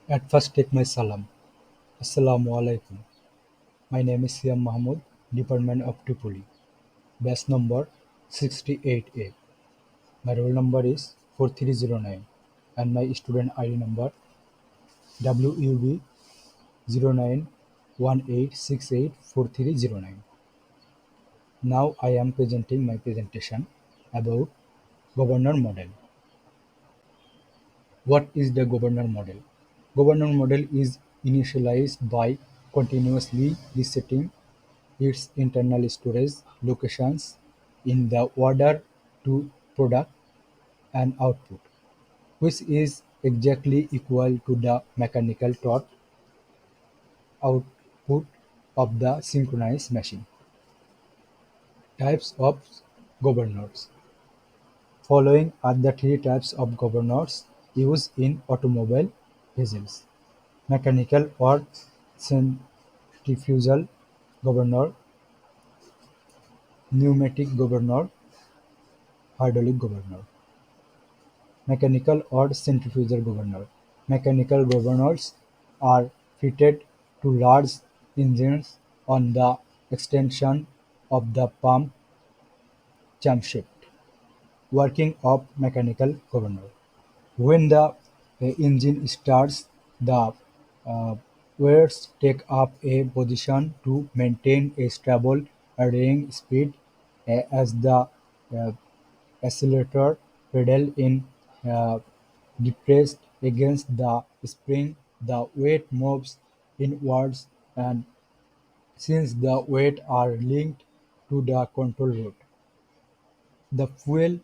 At first take my salam. Assalamu alaikum. My name is Siam Mahmood, Department of Tripoli. Batch number 68A. My roll number is 4309 and my student ID number WUB 0918684309. Now I am presenting my presentation about governor model. What is the governor model? Governor model is initialized by continuously resetting its internal storage locations in the order to product and output, which is exactly equal to the mechanical torque output of the synchronous machine. Types of governors. Following are the three types of governors used in automobile vessels: mechanical or centrifugal governor, pneumatic governor, hydraulic governor. Mechanical or centrifugal governor. Mechanical governors are fitted to large engines on the extension of the pump camshaft. Working of mechanical governor. When the engine starts, the uh, weights take up a position to maintain a stable running speed as the uh, accelerator pedal is uh, depressed against the spring, the weight moves inwards, and since the weight are linked to the control rod, the fuel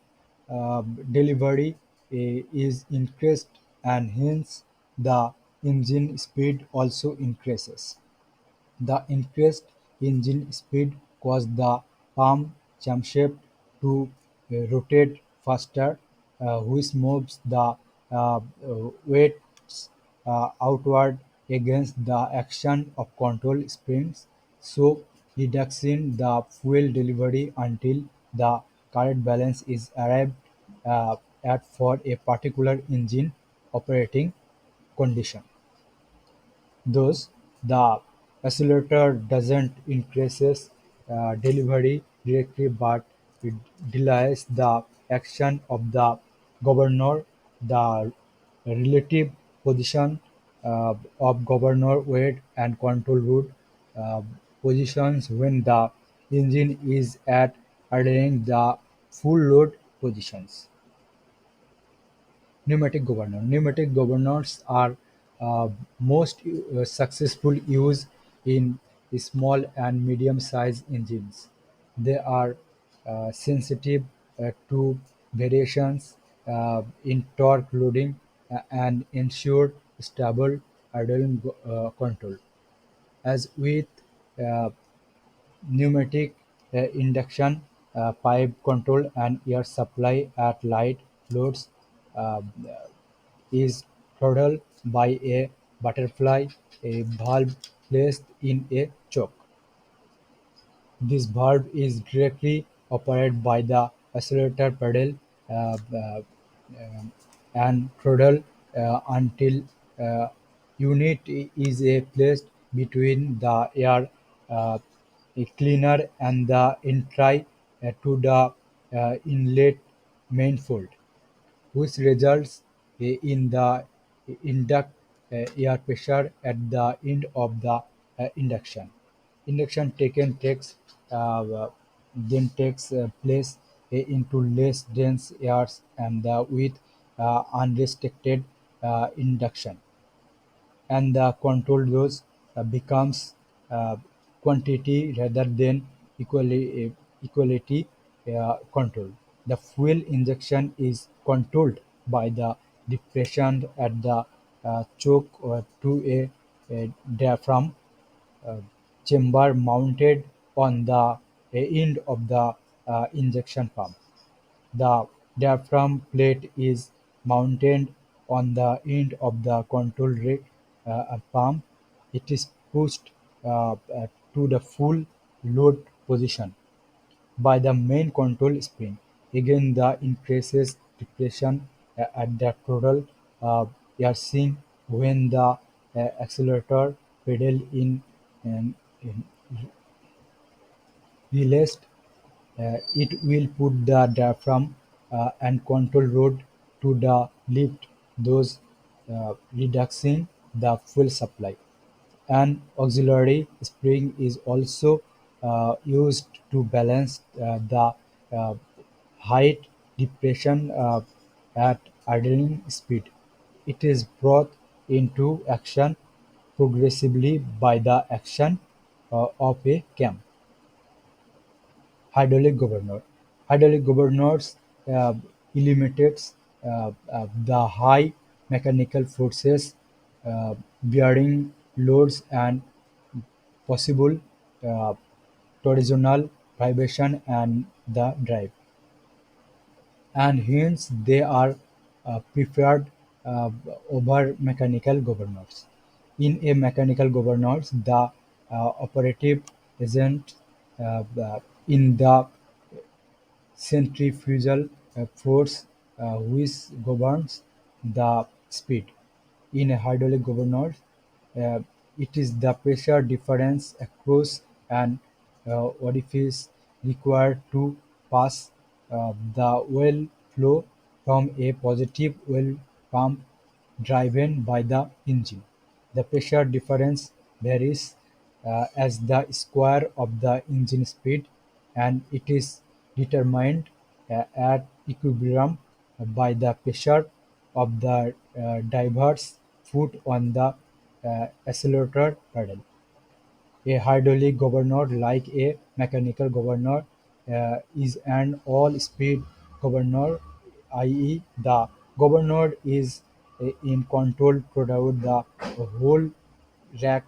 delivery is increased and hence the engine speed also increases. The increased engine speed caused the pump camshaft to rotate faster, which moves the weights outward against the action of control springs, so reducing the fuel delivery until the correct balance is arrived at for a particular engine operating condition. Thus, the accelerator doesn't increases delivery directly but it delays the action of the governor. The relative position of governor weight and control rod uh, positions when the engine is at adhering the full load positions. Pneumatic governors are uh, most successful use in small and medium-sized engines. They are sensitive to variations in torque loading and ensure stable idle control. As with uh, pneumatic induction pipe control and air supply at light loads uh, is throttled by a butterfly a valve placed in a choke. This valve is directly operated by the accelerator pedal uh, uh, and throttle until uh, unit is placed between the air uh, cleaner and the entry to the inlet manifold, which results in the induct air pressure at the end of the induction. Induction taken takes then takes place into less dense airs and with unrestricted induction, and the control dose becomes uh, quantity rather than equality control. The fuel injection is controlled by the depression at the choke to a diaphragm uh, chamber mounted on the end of the injection pump. The diaphragm plate is mounted on the end of the control rig pump. It is pushed to the full load position by the main control spring. Again, the increases depression at the throttle. Air sink when the accelerator pedal in released, it will put the diaphragm and control rod to the lift, thus reducing the fuel supply. An auxiliary spring is also used to balance the uh, height depression at idling speed. It is brought into action progressively by the action of a cam. Hydraulic governor. Hydraulic governors uh, eliminates the high mechanical forces bearing loads and possible uh, torsional vibration and the drive, and hence they are preferred uh, over mechanical governors. In a mechanical governors, the operative agent in the centrifugal force which governs the speed. In a hydraulic governor, uh, it is the pressure difference across an orifice required to pass the oil flow from a positive oil pump driven by the engine. The pressure difference varies as the square of the engine speed, and it is determined at equilibrium by the pressure of the driver's foot on the accelerator pedal. A hydraulic governor, like a mechanical governor, is an all-speed governor, i.e., the governor is in control throughout the whole rack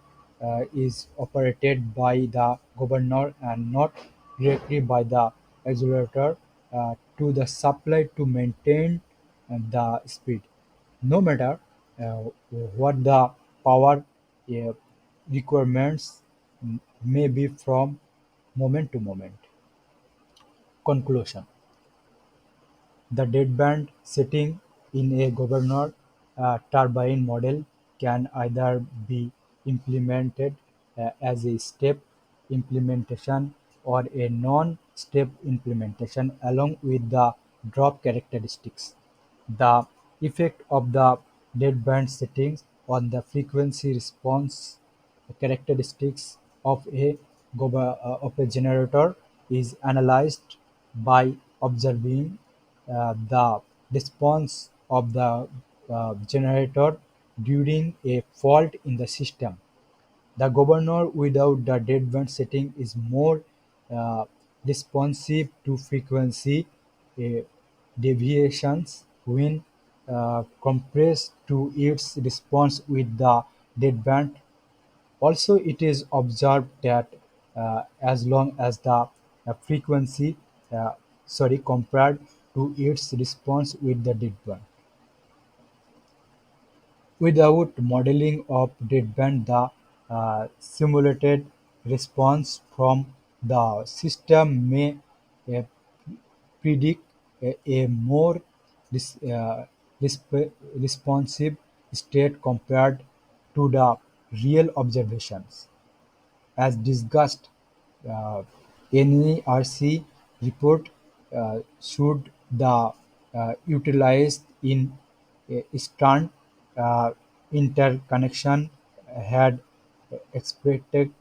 is operated by the governor and not directly by the accelerator to the supply to maintain the speed, no matter uh, what the power uh, requirements may be from moment to moment. Conclusion: the deadband setting in a governor turbine model can either be implemented as a step implementation or a non-step implementation along with the drop characteristics. The effect of the deadband settings on the frequency response characteristics of of a generator is analyzed by observing the response of the generator during a fault in the system. The governor without the deadband setting is more uh, responsive to frequency uh, deviations when compressed to its response with the deadband. Also, it is observed that as long as the frequency uh, compared to its response with the deadband. Without modeling of deadband, the simulated response from the system may uh, predict a more res- uh, responsive state compared to the real observations. As discussed, uh, NERC report should the utilized in Eastern interconnection had expected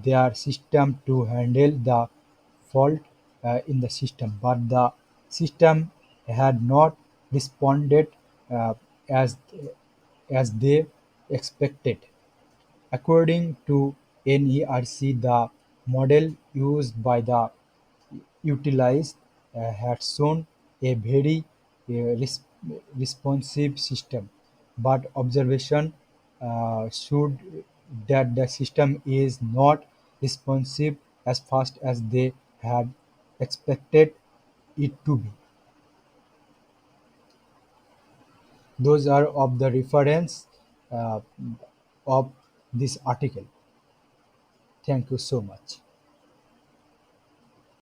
their system to handle the fault in the system, but the system had not responded uh, as as they expected. According to NERC, the model used by the utilized had shown a very res- responsive system, but observation showed that the system is not responsive as fast as they had expected it to be. Those are of the reference uh, of this article. Thank you so much.